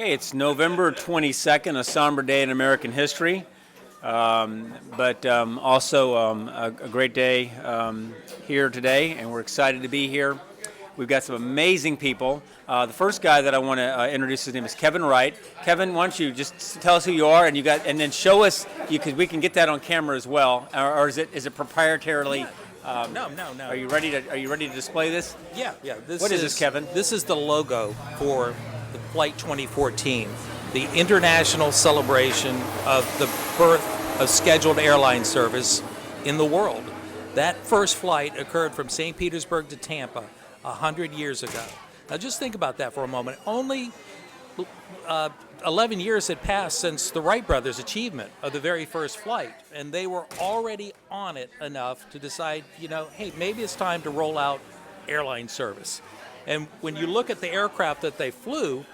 Okay, it's November 22nd, a somber day in American history, but also a great day here today, and we're excited to be here. We've got some amazing people. The first guy that I want to introduce, his name is Kevin Wright. Kevin, why don't you just tell us who you are, and then show us, because we can get that on camera as well, or is it proprietarily? No. Are you ready to display this? Yeah. What is this, Kevin? This is the logo for the Flight 2014, the international celebration of the birth of scheduled airline service in the world. That first flight occurred from St. Petersburg to Tampa 100 years ago. Now just think about that for a moment. Only 11 years had passed since the Wright brothers' achievement of the very first flight, and they were already on it enough to decide, hey, maybe it's time to roll out airline service. And when you look at the aircraft that they flew,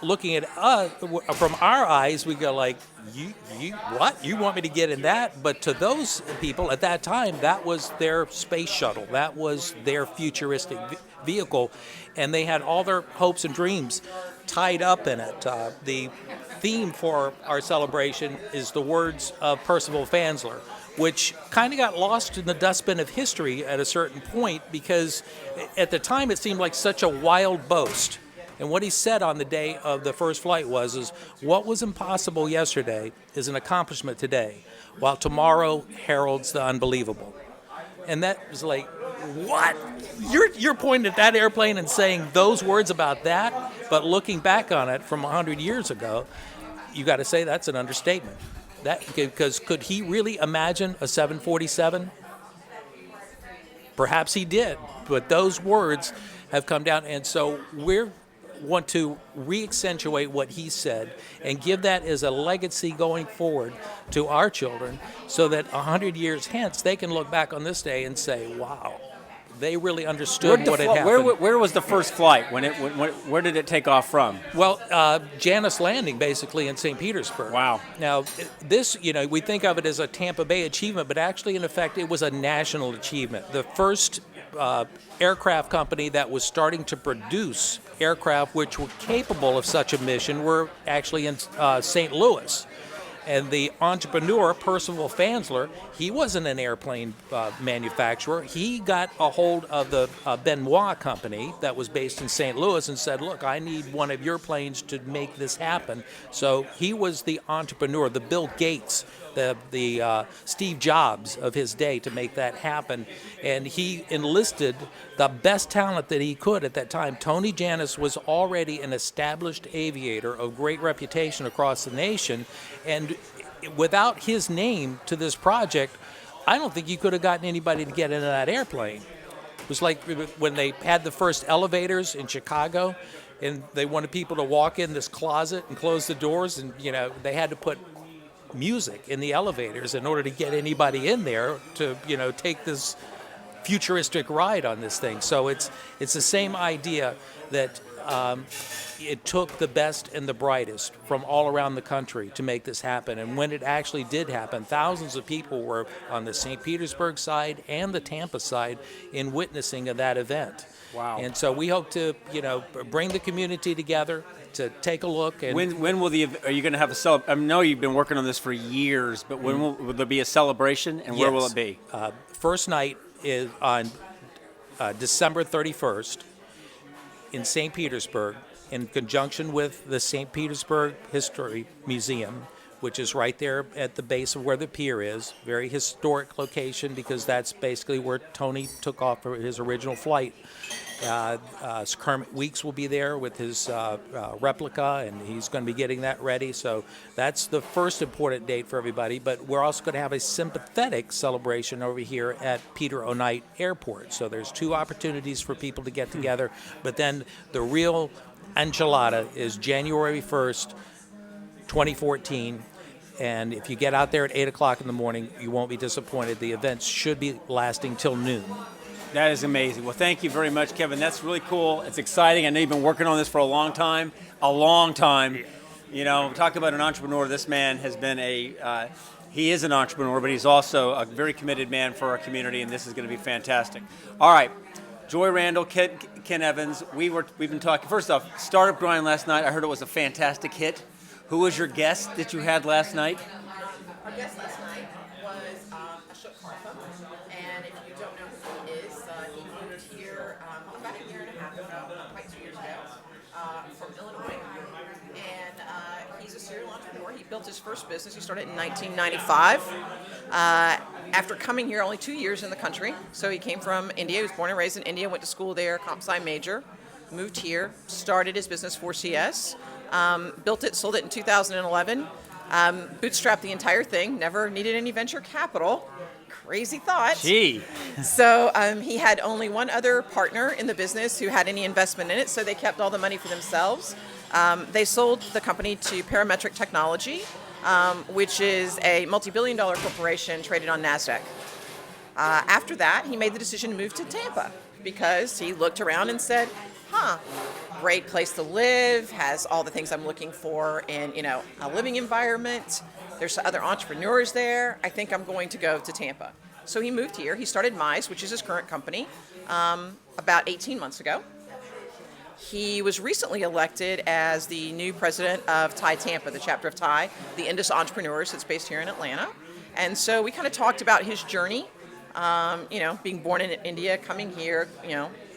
looking at us from our eyes, we go like, you what? You want me to get in that? But to those people at that time, that was their space shuttle. That was their futuristic vehicle, and they had all their hopes and dreams tied up in it. The theme for our celebration is the words of Percival Fansler, which kind of got lost in the dustbin of history at a certain point, because at the time it seemed like such a wild boast. And what he said on the day of the first flight was what was impossible yesterday is an accomplishment today, while tomorrow heralds the unbelievable. And that was like, what? You're pointing at that airplane and saying those words about that, but looking back on it from 100 years ago, you got to say that's an understatement. Because could he really imagine a 747? Perhaps he did, but those words have come down, and so we want to re-accentuate what he said and give that as a legacy going forward to our children, so that 100 years hence they can look back on this day and say, wow, they really understood what had happened. Where was the first flight? Where did it take off from? Well, Janus Landing, basically, in St. Petersburg. Wow. Now, this, we think of it as a Tampa Bay achievement, but actually, in effect, it was a national achievement. The first aircraft company that was starting to produce aircraft which were capable of such a mission were actually in St. Louis. And the entrepreneur, Percival Fansler, he wasn't an airplane manufacturer. He got a hold of the Benoit company that was based in St. Louis and said, look, I need one of your planes to make this happen. So he was the entrepreneur, the Bill Gates, the Steve Jobs of his day to make that happen. And he enlisted the best talent that he could at that time. Tony Janus was already an established aviator of great reputation across the nation. And without his name to this project, I don't think you could have gotten anybody to get into that airplane. It was like when they had the first elevators in Chicago, and they wanted people to walk in this closet and close the doors, and they had to put music in the elevators in order to get anybody in there to take this futuristic ride on this thing. So it's the same idea that it took the best and the brightest from all around the country to make this happen. And when it actually did happen, thousands of people were on the St. Petersburg side and the Tampa side in witnessing of that event. Wow. And so we hope to bring the community together to take a look. And when will are you going to have I know you've been working on this for years, but when will there be a celebration, and where will it be? First night is on December 31st in St. Petersburg, in conjunction with the St. Petersburg History Museum, which is right there at the base of where the pier is. Very historic location, because that's basically where Tony took off for his original flight. Kermit Weeks will be there with his replica, and he's going to be getting that ready. So that's the first important date for everybody. But we're also going to have a sympathetic celebration over here at Peter O'Knight Airport. So there's two opportunities for people to get together. But then the real enchilada is January 1st, 2014. And if you get out there at 8 o'clock in the morning, you won't be disappointed. The event should be lasting till noon. That is amazing. Well, thank you very much, Kevin. That's really cool. It's exciting. I know you've been working on this for a long time. Talk about an entrepreneur. This man has been he is an entrepreneur, but he's also a very committed man for our community, and this is going to be fantastic. All right. Joy Randall, Ken Evans. We've been talking. First off, Startup Grind last night. I heard it was a fantastic hit. Who was your guest that you had last night? Our guest last night was Ashok Kartham, and if you don't know who he is, he moved here about a year and a half ago, not quite 2 years ago, from Illinois, and he's a serial entrepreneur. He built his first business. He started in 1995. After coming here, only 2 years in the country. So he came from India. He was born and raised in India, went to school there, comp sci major, moved here, started his business 4CS, built it, sold it in 2011, bootstrapped the entire thing, never needed any venture capital. Crazy thought. Gee. So he had only one other partner in the business who had any investment in it, so they kept all the money for themselves. They sold the company to Parametric Technology, which is a multi-billion-dollar corporation traded on NASDAQ. After that, he made the decision to move to Tampa because he looked around and said, great place to live, has all the things I'm looking for in, a living environment. There's other entrepreneurs there. I think I'm going to go to Tampa. So he moved here. He started Mize, which is his current company, about 18 months ago. He was recently elected as the new president of TIE Tampa, the chapter of TIE, the Indus Entrepreneurs that's based here in Atlanta. And so we kind of talked about his journey, being born in India, coming here,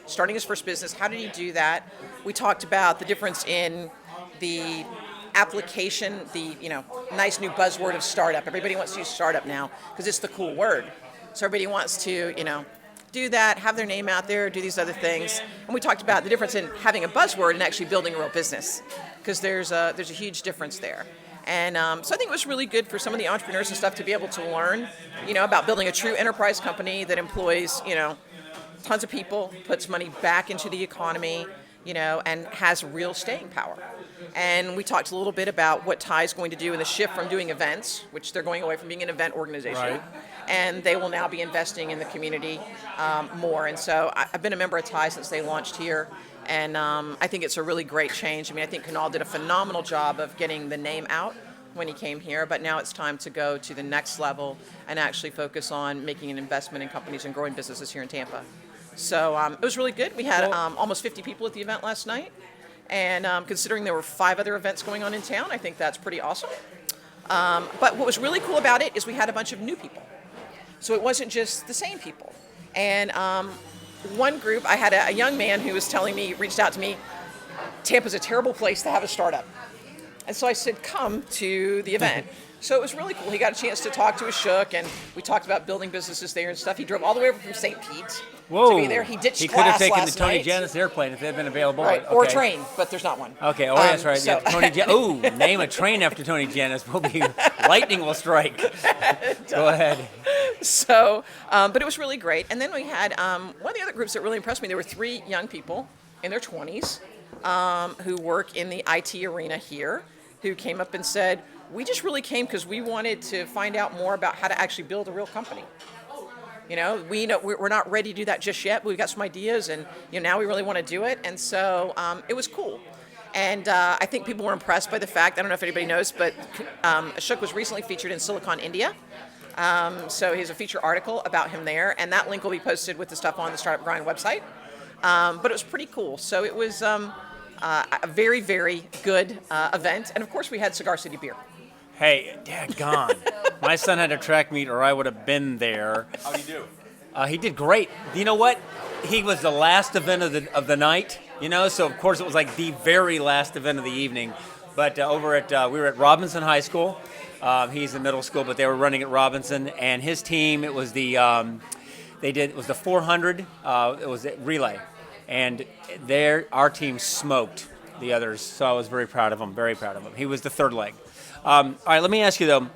starting his first business. How did he do that? We talked about the difference in the application, the nice new buzzword of startup. Everybody wants to use startup now because it's the cool word. So everybody wants to, do that, have their name out there, do these other things. And we talked about the difference in having a buzzword and actually building a real business, because there's a huge difference there. And so I think it was really good for some of the entrepreneurs and stuff to be able to learn, about building a true enterprise company that employs, tons of people, puts money back into the economy, and has real staying power. And we talked a little bit about what TIE is going to do in the shift from doing events, which they're going away from being an event organization, right, and they will now be investing in the community more. And so I've been a member of TIE since they launched here, and I think it's a really great change. I think Kunal did a phenomenal job of getting the name out when he came here, but now it's time to go to the next level and actually focus on making an investment in companies and growing businesses here in Tampa. So it was really good. We had almost 50 people at the event last night. And considering there were 5 other events going on in town, I think that's pretty awesome. But what was really cool about it is we had a bunch of new people. So it wasn't just the same people. And one group, I had a young man who was telling me, reached out to me, Tampa's a terrible place to have a startup. And so I said, come to the event. So it was really cool. He got a chance to talk to Ashok, and we talked about building businesses there and stuff. He drove all the way over from St. Pete to be there. He ditched He could have class taken the last Tony night. Jannus airplane if it had been available. Right, Okay. or train, but there's not one. Okay, that's right. so- Yeah, Tony name a train after Tony Jannus. Lightning will strike. Go ahead. So, but it was really great. And then we had one of the other groups that really impressed me. There were 3 young people in their 20s who work in the IT arena here, who came up and said, we just really came because we wanted to find out more about how to actually build a real company. We're not ready to do that just yet, but we've got some ideas, and now we really want to do it. And so it was cool. And I think people were impressed by the fact, I don't know if anybody knows, but Ashok was recently featured in Silicon India. So here's a feature article about him there, and that link will be posted with the stuff on the Startup Grind website. But it was pretty cool. So it was a very, very good event. And of course, we had Cigar City beer. Hey, daggone. My son had a track meet, or I would have been there. How'd he do? He did great. You know what? He was the last event of the night, so of course it was like the very last event of the evening. But we were at Robinson High School. He's in middle school, but they were running at Robinson, and his team, it was the 400, it was a relay. And our team smoked the others, so I was very proud of him, He was the third leg. All right, let me ask you, though.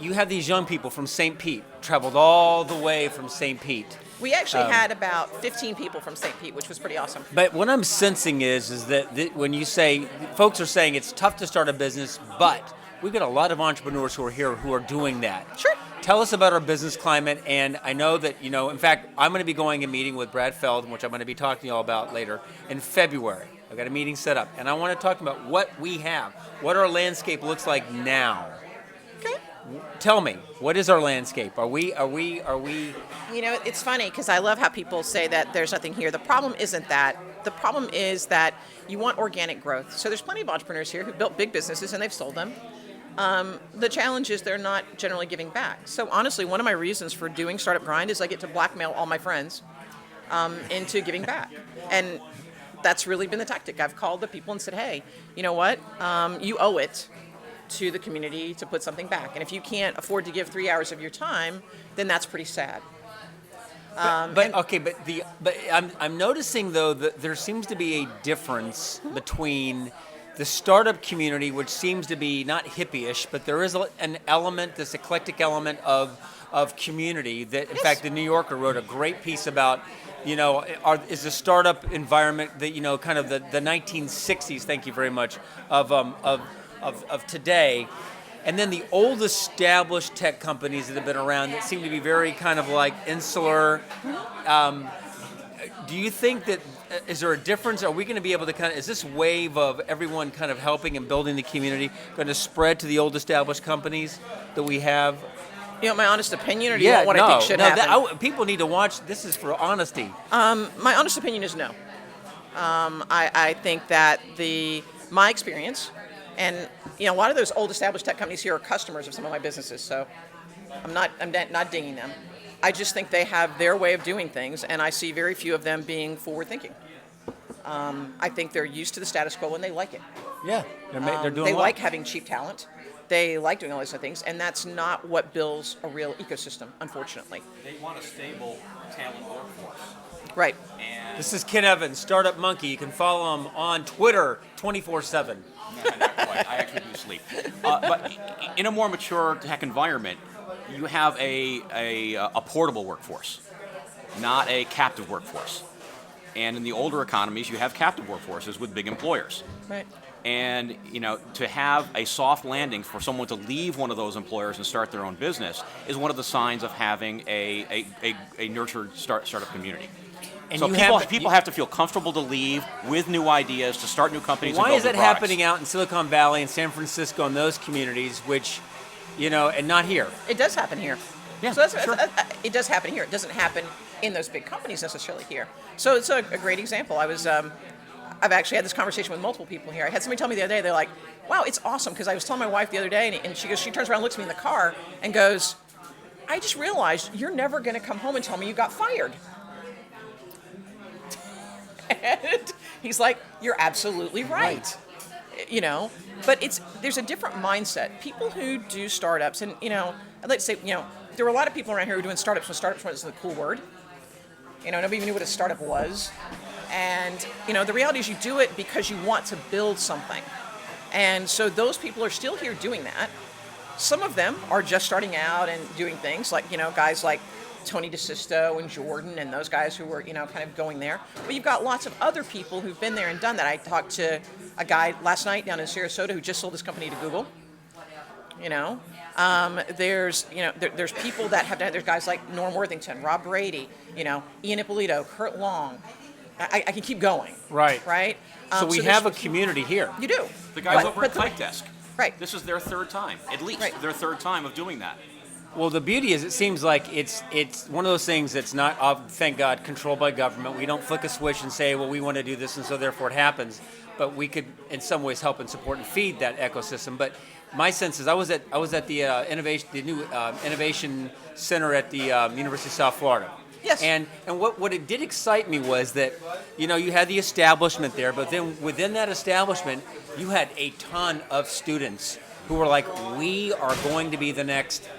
You have these young people from St. Pete, traveled all the way from St. Pete. We actually had about 15 people from St. Pete, which was pretty awesome. But what I'm sensing is that when you say, folks are saying it's tough to start a business, but we've got a lot of entrepreneurs who are here who are doing that. Sure. Tell us about our business climate, and I know that, in fact, I'm going to be going and meeting with Brad Feld, which I'm going to be talking to you all about later, in February. I've got a meeting set up, and I want to talk about what we have, what our landscape looks like now. Okay. Tell me, what is our landscape? Are we? You know, it's funny because I love how people say that there's nothing here. The problem isn't that. The problem is that you want organic growth. So there's plenty of entrepreneurs here who built big businesses and they've sold them. The challenge is they're not generally giving back. So honestly, one of my reasons for doing Startup Grind is I get to blackmail all my friends into giving back. And that's really been the tactic. I've called the people and said, hey, you know what? You owe it to the community to put something back. And if you can't afford to give 3 hours of your time, then that's pretty sad. But I'm noticing though that there seems to be a difference between the startup community, which seems to be not hippie-ish, but there is an element, this eclectic element of community that, in fact, the New Yorker wrote a great piece about. You know, is the startup environment that, you know, kind of the 1960s? Thank you very much of today. And then the old established tech companies that have been around that seem to be very kind of like insular. Do you think that, is there a difference? Are we going to be able to is this wave of everyone kind of helping and building the community going to spread to the old established companies that we have? You know, my honest opinion, or do you want what I think should happen? People need to watch. This is for honesty. My honest opinion is no. I think that my experience, and you know, a lot of those old established tech companies here are customers of some of my businesses, so I'm not dinging them. I just think they have their way of doing things, and I see very few of them being forward thinking. I think they're used to the status quo and they like it. Yeah, they're doing. They well. like having cheap talent. They like doing all these other things, and that's not what builds a real ecosystem, unfortunately. They want a stable talent workforce. Right. And This is Ken Evans, Startup Monkey. You can follow him on Twitter 24/7. not quite. I actually do sleep. But in a more mature tech environment, you have a portable workforce, not a captive workforce. And in the older economies, you have captive workforces with big employers. Right. And you know, to have a soft landing for someone to leave one of those employers and start their own business is one of the signs of having a nurtured startup community. And so you people have to feel comfortable to leave with new ideas, to start new companies. Why and build is that new products. happening out in Silicon Valley and San Francisco and those communities, which, you know, and not here? It does happen here. Yeah, So that's, sure. it does happen here. It doesn't happen in those big companies necessarily here. So it's a great example. I've actually had this conversation with multiple people here. I had somebody tell me the other day, they're like, wow, it's awesome, because I was telling my wife the other day, and she turns around and looks at me in the car and goes, I just realized you're never going to come home and tell me you got fired. And he's like, you're absolutely right. You know, but there's a different mindset. People who do startups, and, you know, I'd like to say, you know, there were a lot of people around here who were doing startups when startups wasn't a cool word. You know, nobody even knew what a startup was. And, you know, the reality is you do it because you want to build something. And so those people are still here doing that. Some of them are just starting out and doing things like, you know, guys like Tony DeSisto and Jordan and those guys who were, you know, kind of going there. But you've got lots of other people who've been there and done that. I talked to a guy last night down in Sarasota who just sold his company to Google. You know, there's people that have done. There's guys like Norm Worthington, Rob Brady, you know, Ian Ippolito, Kurt Long. I can keep going. Right. Right. So we have a community here. You do. The guys But- over at but the- Type Desk. Right. This is their third time, at least Right. their third time of doing that. Well, the beauty is it seems like it's one of those things that's not, thank God, controlled by government. We don't flick a switch and say, well, we want to do this, and so therefore it happens. But we could, in some ways, help and support and feed that ecosystem. But my sense is, I was at the new innovation center at the University of South Florida. Yes. And what it did excite me was that, you know, you had the establishment there, but then within that establishment, you had a ton of students who were like, we are going to be the next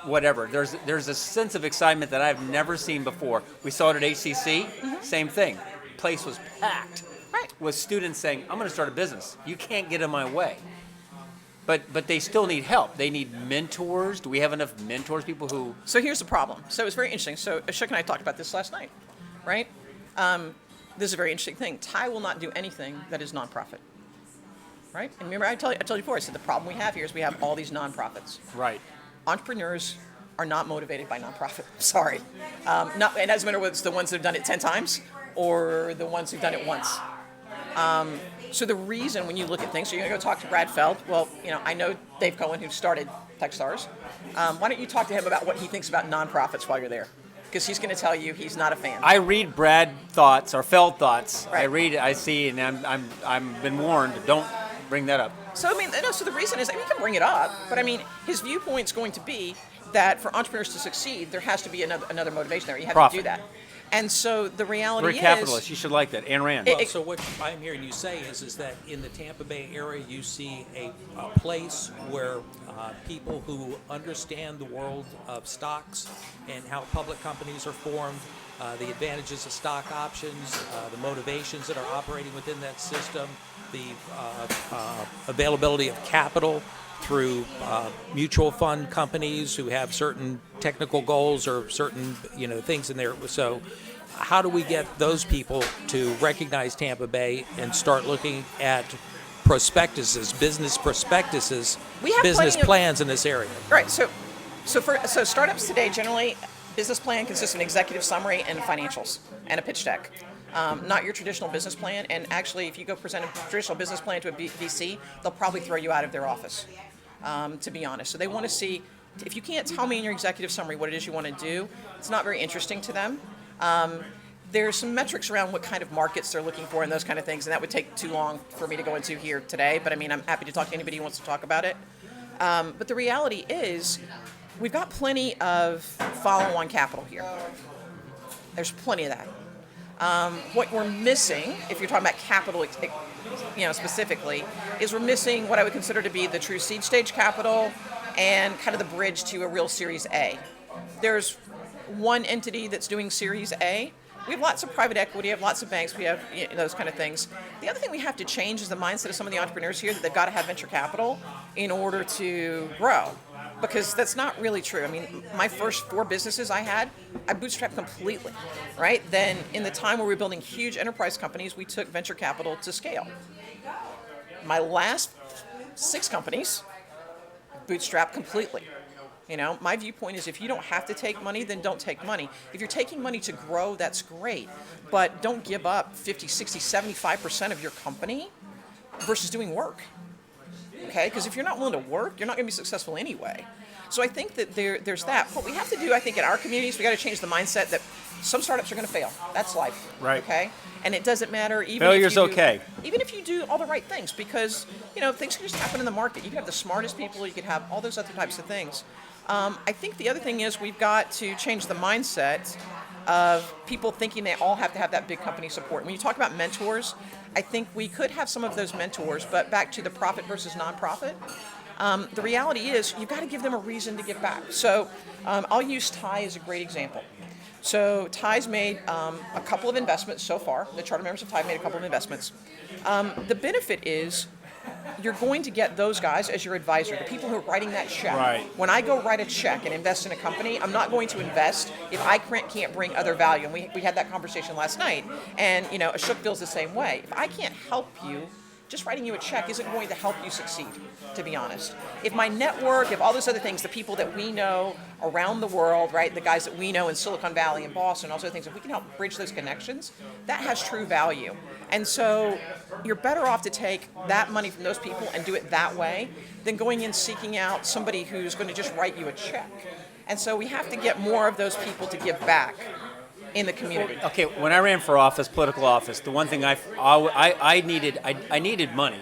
whatever. There's a sense of excitement that I've never seen before. We saw it at ACC, same thing. Place was packed with students saying, I'm going to start a business. You can't get in my way. But they still need help. They need mentors. Do we have enough mentors, people who... So here's the problem. So it's very interesting. So Ashok and I talked about this last night, right? This is a very interesting thing. Ty will not do anything that is nonprofit, right? And remember, I told you before, I said the problem we have here is we have all these nonprofits. Right. Entrepreneurs are not motivated by nonprofit. Sorry. It doesn't matter whether it's the ones that have done it 10 times or the ones who've done it once. So the reason when you look at things, so you're going to go talk to Brad Feld. Well, I know Dave Cohen, who started Techstars. Why don't you talk to him about what he thinks about nonprofits while you're there? Because he's going to tell you he's not a fan. I read Brad thoughts or Feld thoughts. Right. I read it, I see, and I'm been warned. Don't bring that up. So so the reason is, we can bring it up, but his viewpoint's going to be that for entrepreneurs to succeed, there has to be another motivation there. You have Profit. to do that. And so the reality We're a capitalist. You should like that. Ayn Rand. Well, so what I'm hearing you say is that in the Tampa Bay area, you see a place where people who understand the world of stocks and how public companies are formed, the advantages of stock options, the motivations that are operating within that system, the availability of capital through mutual fund companies who have certain technical goals or certain things in there. So how do we get those people to recognize Tampa Bay and start looking at prospectuses, business prospectuses, We have business plenty of- plans in this area? Right. So startups today generally, business plan consists of an executive summary and financials and a pitch deck. Not your traditional business plan. And actually, if you go present a traditional business plan to a VC, they'll probably throw you out of their office, to be honest. So they want to see, if you can't tell me in your executive summary what it is you want to do, it's not very interesting to them. There's some metrics around what kind of markets they're looking for and those kind of things, and that would take too long for me to go into here today, but I'm happy to talk to anybody who wants to talk about it. But the reality is, we've got plenty of follow-on capital here. There's plenty of that. What we're missing, if you're talking about capital, specifically, is we're missing what I would consider to be the true seed stage capital and kind of the bridge to a real Series A. There's one entity that's doing Series A. We have lots of private equity, we have lots of banks, we have those kind of things. The other thing we have to change is the mindset of some of the entrepreneurs here that they've got to have venture capital in order to grow. Because that's not really true. My first 4 businesses I bootstrapped completely, right? Then in the time where we were building huge enterprise companies, we took venture capital to scale. My last 6 companies, bootstrapped completely. My viewpoint is, if you don't have to take money, then don't take money. If you're taking money to grow, that's great. But don't give up 50, 60, 75% of your company versus doing work. Okay, because if you're not willing to work, you're not going to be successful anyway. So I think that there's that. What we have to do, I think, in our communities, we got to change the mindset that some startups are going to fail. That's life. Right. Okay, and it doesn't matter even Failure's if you do, okay. even if you do all the right things, because things can just happen in the market. You can have the smartest people, you can have all those other types of things. I think the other thing is we've got to change the mindset of people thinking they all have to have that big company support. When you talk about mentors, I think we could have some of those mentors, but back to the profit versus nonprofit, the reality is you've got to give them a reason to give back. So I'll use Ty as a great example. So Ty's made a couple of investments so far. The charter members of Ty made a couple of investments. The benefit is you're going to get those guys as your advisor, the people who are writing that check. Right. When I go write a check and invest in a company, I'm not going to invest if I can't bring other value. And we had that conversation last night. And, Ashok feels the same way. If I can't help you, just writing you a check isn't going to help you succeed, to be honest. If my network, if all those other things, the people that we know around the world, right, the guys that we know in Silicon Valley and Boston, all those other things, if we can help bridge those connections, that has true value. And so you're better off to take that money from those people and do it that way than going in seeking out somebody who's going to just write you a check. And so we have to get more of those people to give back in the community. Okay, when I ran for office, political office, the one thing I needed money,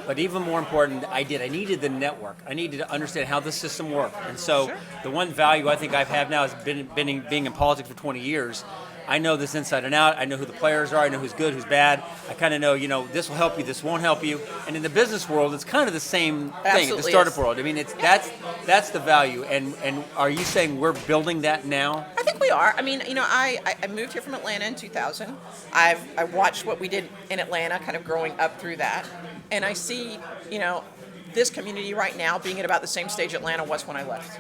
but even more important, I needed the network. I needed to understand how the system worked. And so Sure. The one value I think I've had now is being in politics for 20 years. I know this inside and out. I know who the players are. I know who's good, who's bad. I kind of know, this will help you, this won't help you. And in the business world, it's kind of the same thing. Absolutely In the startup is. world, that's the value. And are you saying we're building that now? I think we are. I moved here from Atlanta in 2000. I watched what we did in Atlanta, kind of growing up through that, and I see, this community right now being at about the same stage Atlanta was when I left.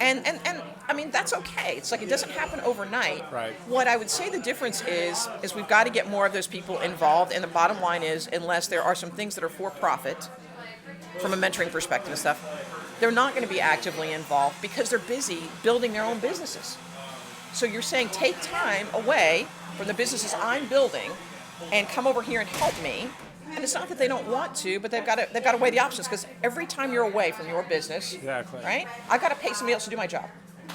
And that's okay. It's like it doesn't happen overnight. Right. What I would say the difference is we've got to get more of those people involved. And the bottom line is, unless there are some things that are for profit, from a mentoring perspective and stuff, they're not going to be actively involved because they're busy building their own businesses. So you're saying take time away from the businesses I'm building and come over here and help me. And it's not that they don't want to, but they've got to weigh the options, because every time you're away from your business, Exactly. right? I've got to pay somebody else to do my job.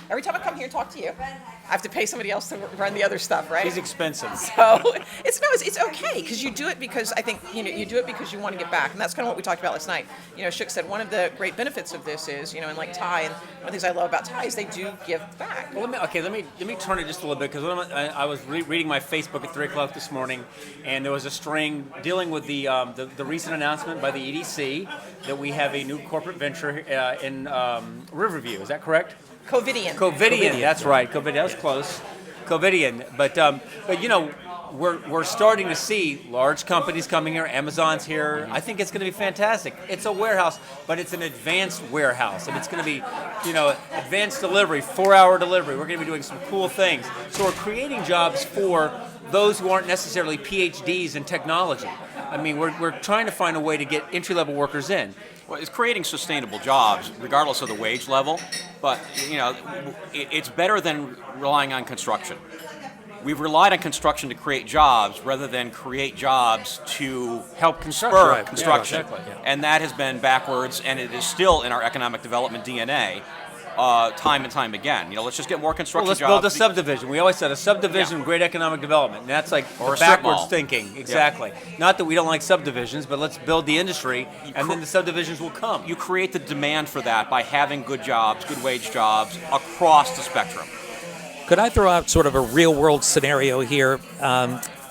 Every time I come here and talk to you, I have to pay somebody else to run the other stuff, right? She's expensive. So it's okay, because you do it because I think you do it because you want to get back, and that's kind of what we talked about last night. Shook said one of the great benefits of this is and like Thai, and one of the things I love about Thai is they do give back. Well, let me turn it just a little bit, because I was reading my Facebook at 3:00 this morning, and there was a string dealing with the recent announcement by the EDC that we have a new corporate venture in Riverview. Is that correct? Covidian. That's right. Covidian. That was close. Covidian. But we're starting to see large companies coming here. Amazon's here. I think it's going to be fantastic. It's a warehouse, but it's an advanced warehouse, and it's going to be, advanced delivery, 4-hour delivery. We're going to be doing some cool things. So we're creating jobs for those who aren't necessarily PhDs in technology. I mean, we're trying to find a way to get entry-level workers in. Well, it's creating sustainable jobs, regardless of the wage level. But it's better than relying on construction. We've relied on construction to create jobs rather than create jobs to Help construction. spur Right. construction. Yeah, exactly. And that has been backwards, and it is still in our economic development DNA. Time and time again. Let's just get more construction Well, let's jobs. build a subdivision. We always said a subdivision, Yeah. great economic development. And that's like Or the a strip backwards mall. thinking. Exactly. Not that we don't like subdivisions, but let's build the industry, and then the subdivisions will come. You create the demand for that by having good jobs, good wage jobs across the spectrum. Could I throw out sort of a real-world scenario here?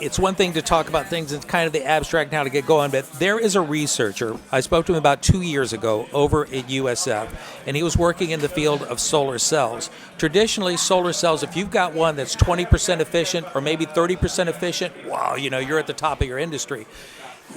It's one thing to talk about things in kind of the abstract now to get going, but there is a researcher. I spoke to him about 2 years ago over at USF, and he was working in the field of solar cells. Traditionally, solar cells, if you've got one that's 20% efficient or maybe 30% efficient, wow, you're at the top of your industry.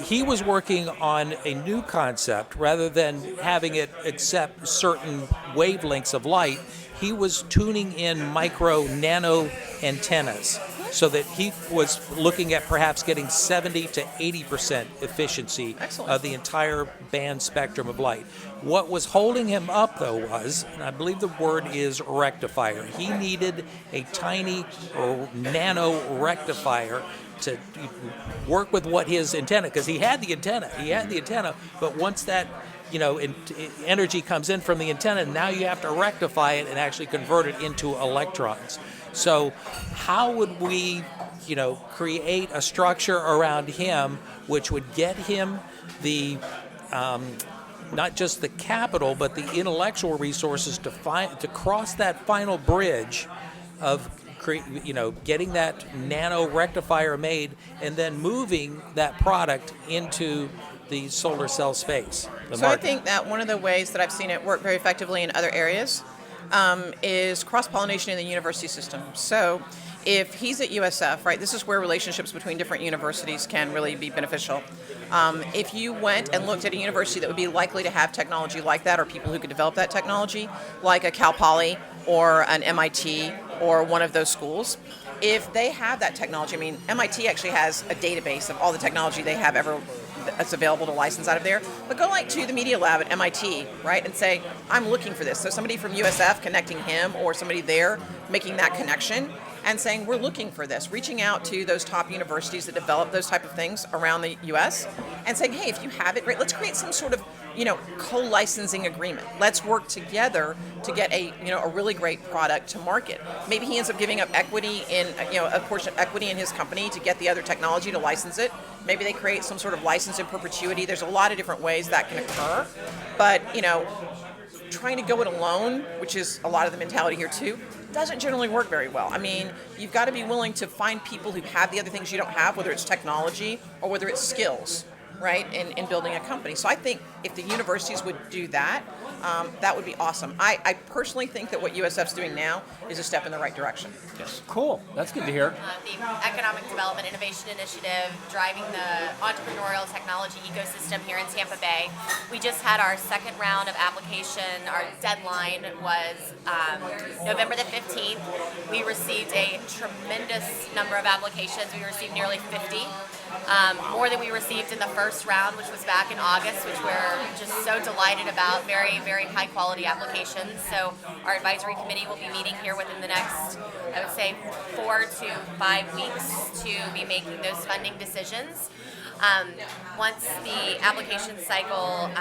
He was working on a new concept. Rather than having it accept certain wavelengths of light, he was tuning in nano antennas, so that he was looking at perhaps getting 70 to 80% efficiency Excellent. of the entire band spectrum of light. What was holding him up, though, was, and I believe the word is rectifier. He needed a tiny or nano rectifier to work with what his antenna, because he had the antenna, but once that energy comes in from the antenna, now you have to rectify it and actually convert it into electrons. So how would we, create a structure around him which would get him the not just the capital but the intellectual resources to cross that final bridge of getting that nano rectifier made and then moving that product into the solar cell space? So I think that one of the ways that I've seen it work very effectively in other areas is cross-pollination in the university system. So if he's at USF, right, this is where relationships between different universities can really be beneficial. If you went and looked at a university that would be likely to have technology like that, or people who could develop that technology, like a Cal Poly or an MIT or one of those schools, if they have that technology, I mean, MIT actually has a database of all the technology they have ever that's available to license out of there. But go to the media lab at MIT, right, and say, I'm looking for this. So somebody from USF connecting him, or somebody there making that connection and saying, we're looking for this, reaching out to those top universities that develop those type of things around the U.S. and saying, hey, if you have it, great, let's create some sort of co-licensing agreement. Let's work together to get a really great product to market. Maybe he ends up giving up equity in a portion of equity in his company to get the other technology to license it. Maybe they create some sort of license in perpetuity. There's a lot of different ways that can occur, but trying to go it alone, which is a lot of the mentality here too, doesn't generally work very well. I mean, you've got to be willing to find people who have the other things you don't have, whether it's technology or whether it's skills, right, in building a company. So I think if the universities would do that, that would be awesome. I personally think that what USF's doing now is a step in the right direction. Yes. Cool. That's good to hear. The Economic Development Innovation Initiative driving the entrepreneurial technology ecosystem here in Tampa Bay. We just had our second round of application. Our deadline was November the 15th. We received a tremendous number of applications. We received nearly 50. More than we received in the first round, which was back in August, which we're just so delighted about. Very, very high quality applications. So our advisory committee will be meeting here within the next I would say 4 to 5 weeks to be making those funding decisions. Once the application cycle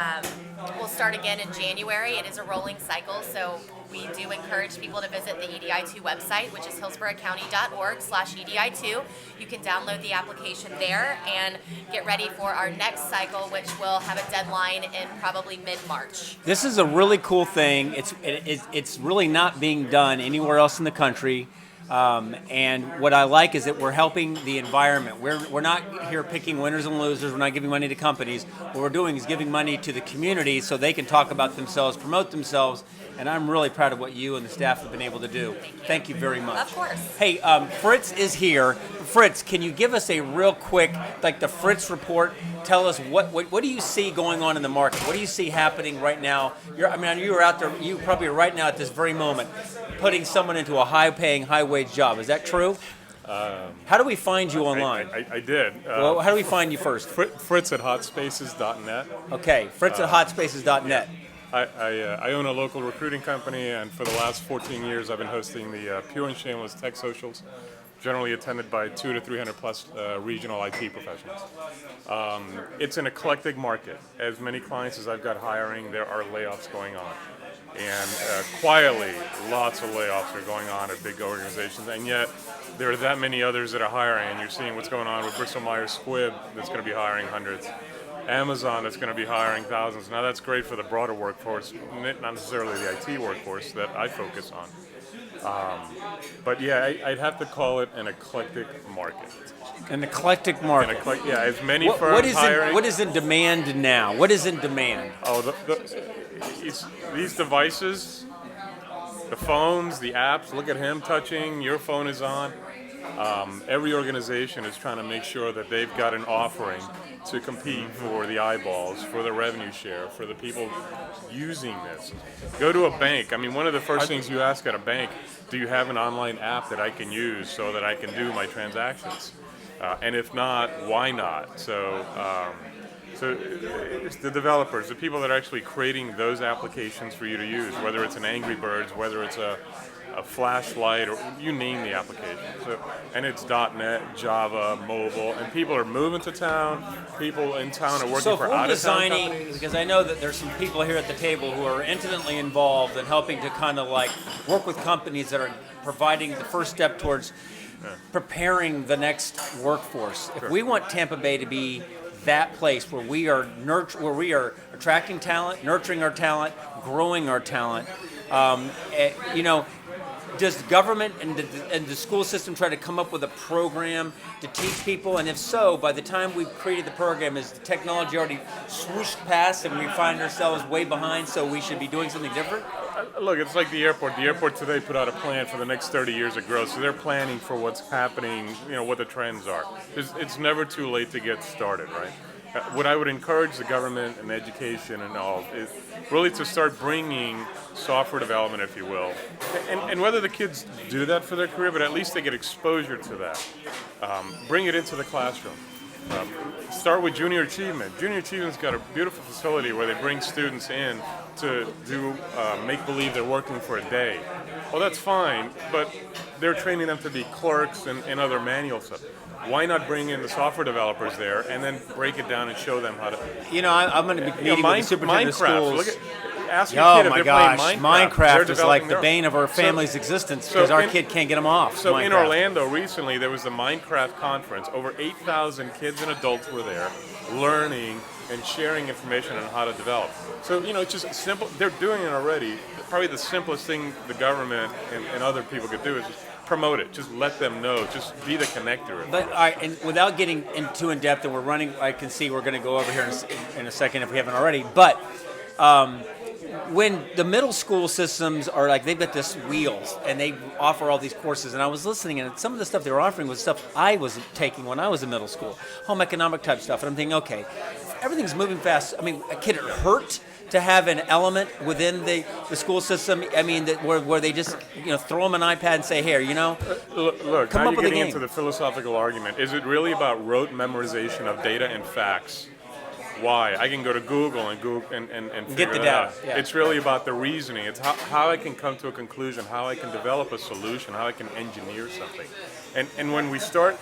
will start again in January, it is a rolling cycle, so we do encourage people to visit the EDI2 website, which is hillsboroughcounty.org/EDI2. You can download the application there and get ready for our next cycle, which will have a deadline in probably mid-March. This is a really cool thing. It's really not being done anywhere else in the country. And what I like is that we're helping the environment. We're not here picking winners and losers. We're not giving money to companies. What we're doing is giving money to the community so they can talk about themselves, promote themselves. And I'm really proud of what you and the staff have been able to do. Thank you very much. Of course. Hey, Fritz is here. Fritz, can you give us a real quick, like the Fritz report? Tell us what do you see going on in the market? What do you see happening right now? You were out there. You probably are right now at this very moment, putting someone into a high-paying, high-wage job. Is that true? How do we find you online? I did. Well, how do we find you first? Fritz at hotspaces.net. Okay, Fritz at hotspaces.net. I own a local recruiting company, and for the last 14 years, I've been hosting the Pure and Shameless Tech Socials, generally attended by 200 to 300 plus regional IT professionals. It's an eclectic market. As many clients as I've got hiring, there are layoffs going on. And quietly, lots of layoffs are going on at big organizations, and yet there are that many others that are hiring, and you're seeing what's going on with Bristol Myers Squibb that's going to be hiring hundreds. Amazon that's going to be hiring thousands. Now that's great for the broader workforce, not necessarily the IT workforce that I focus on. But yeah, I'd have to call it an eclectic market. An eclectic market. Yeah, as many firms hiring. What is in demand now? What is in demand? Oh, these devices, the phones, the apps. Look at him touching. Your phone is on. Every organization is trying to make sure that they've got an offering to compete for the eyeballs, for the revenue share, for the people using this. Go to a bank. I mean, one of the first things you ask at a bank, do you have an online app that I can use so that I can do my transactions? And if not, why not? So it's the developers, the people that are actually creating those applications for you to use, whether it's an Angry Birds, whether it's a flashlight, or you name the application. So, and it's .NET, Java, mobile, and people are moving to town. People in town are working for out-of-town companies. Because I know that there's some people here at the table who are intimately involved in helping to kind of like work with companies that are providing the first step towards preparing the next workforce. If we want Tampa Bay to be that place where we are attracting talent, nurturing our talent, growing our talent, does government and the school system try to come up with a program to teach people? And if so, by the time we've created the program, is the technology already swooshed past and we find ourselves way behind, so we should be doing something different? Look, it's like the airport. The airport today put out a plan for the next 30 years of growth, so they're planning for what's happening, what the trends are. It's never too late to get started, right? What I would encourage the government and education and all is really to start bringing software development, if you will, and whether the kids do that for their career, but at least they get exposure to that. Bring it into the classroom. Start with Junior Achievement. Junior Achievement's got a beautiful facility where they bring students in to do make-believe they're working for a day. Well, that's fine, but they're training them to be clerks and other manual stuff. Why not bring in the software developers there and then break it down and show them how to... I'm going to be meeting with the superintendent of schools. Ask your kid if they're playing Minecraft is like the bane of our family's existence because our kid can't get them off. So Minecraft. In Orlando recently, there was the Minecraft conference. Over 8,000 kids and adults were there learning and sharing information on how to develop. So, it's just simple. They're doing it already. Probably the simplest thing the government and other people could do is just promote it. Just let them know. Just be the connector. But and without getting too in depth, and we're running, I can see we're going to go over here in a second if we haven't already. But when the middle school systems are like, they've got this wheels and they offer all these courses, and I was listening, and some of the stuff they were offering was stuff I was taking when I was in middle school, home economic type stuff, and I'm thinking, okay, everything's moving fast. I mean, can it hurt to have an element within the school system? I mean, where they just throw them an iPad and say, here, look, come now up you're with a getting game. into the philosophical argument. Is it really about rote memorization of data and facts? why. I can go to Google and figure the that data, out. yeah. It's really about the reasoning. It's how I can come to a conclusion, how I can develop a solution, how I can engineer something. And when we start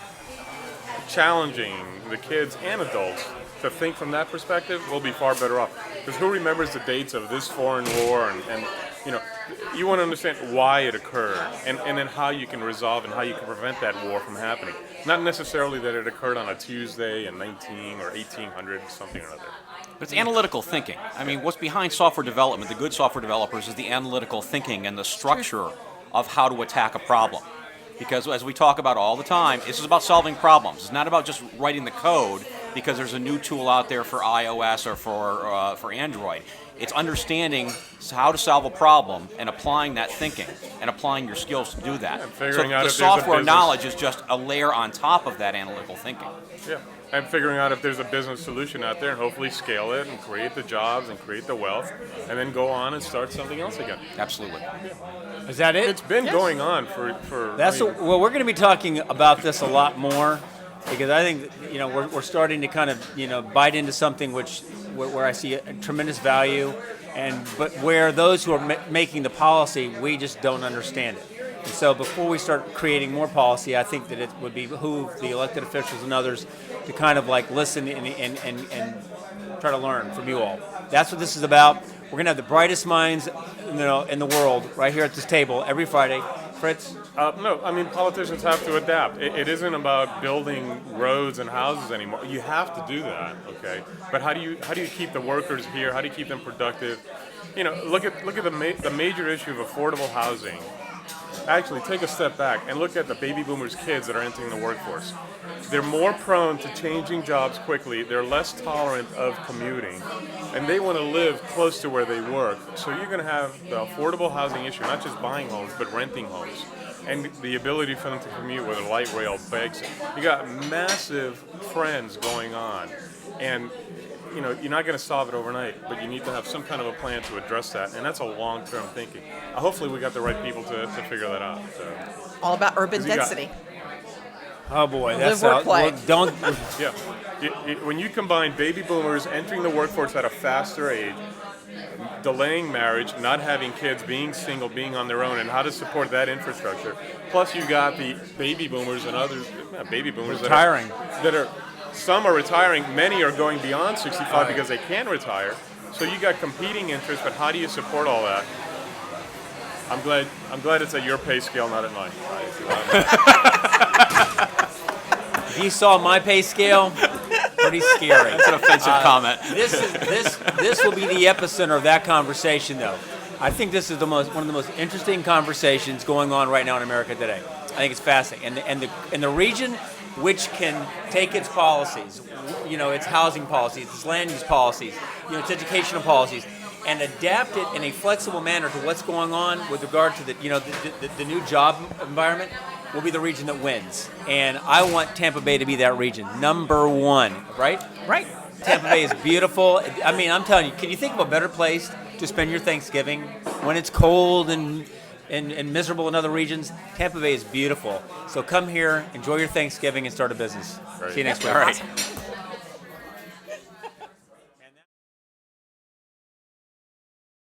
challenging the kids and adults to think from that perspective, we'll be far better off. Because who remembers the dates of this foreign war and you know, you want to understand why it occurred and then how you can resolve and how you can prevent that war from happening. Not necessarily that it occurred on a Tuesday in 19 or 1800, something or other. But it's analytical thinking. I mean, what's behind software development, the good software developers, is the analytical thinking and the structure of how to attack a problem. Because as we talk about all the time, this is about solving problems. It's not about just writing the code because there's a new tool out there for iOS or for Android. It's understanding how to solve a problem and applying that thinking and applying your skills to do that. And figuring so out the if there's a software business- knowledge is just a layer on top of that analytical thinking. Yeah, and figuring out if there's a business solution out there and hopefully scale it and create the jobs and create the wealth and then go on and start something else again. Absolutely. Is that it? It's been going on for That's well, we're going to be talking about this a lot more because I think we're starting to kind of bite into something where I see a tremendous value, but where those who are making the policy, we just don't understand it. And so before we start creating more policy, I think that it would behoove the elected officials and others to kind of like listen and try to learn from you all. That's what this is about. We're going to have the brightest minds in the world right here at this table every Friday. Fritz? No, I mean, politicians have to adapt. It isn't about building roads and houses anymore. You have to do that, okay? But how do you keep the workers here? How do you keep them productive? Look at the major issue of affordable housing. Actually, take a step back and look at the baby boomers' kids that are entering the workforce. They're more prone to changing jobs quickly. They're less tolerant of commuting, and they want to live close to where they work. So you're going to have the affordable housing issue, not just buying homes, but renting homes, and the ability for them to commute with a light rail begs it. You got massive trends going on, and you're not going to solve it overnight, but you need to have some kind of a plan to address that, and that's a long-term thinking. Hopefully we got the right people to figure that out. So. All about urban 'Cause you got- density. Oh boy, Live, work, play. Don't. Yeah. When you combine baby boomers entering the workforce at a faster age, delaying marriage, not having kids, being single, being on their own, and how to support that infrastructure, plus you got the baby boomers and others, baby boomers Retiring. Some are retiring, many are going beyond 65 because they can retire. So you got competing interests, but how do you support all that? I'm glad it's at your pay scale, not at mine. If you saw my pay scale, pretty scary. That's an offensive comment. This will be the epicenter of that conversation, though. I think this is one of the most interesting conversations going on right now in America today. I think it's fascinating, and the region which can take its policies, its housing policies, its land use policies, its educational policies, and adapt it in a flexible manner to what's going on with regard to the new job environment, will be the region that wins. And I want Tampa Bay to be that region, number one, right? Right. Tampa Bay is beautiful. I mean, I'm telling you, can you think of a better place to spend your Thanksgiving when it's cold and miserable in other regions? Tampa Bay is beautiful. So come here, enjoy your Thanksgiving, and start a business. Right. See you next week. All right.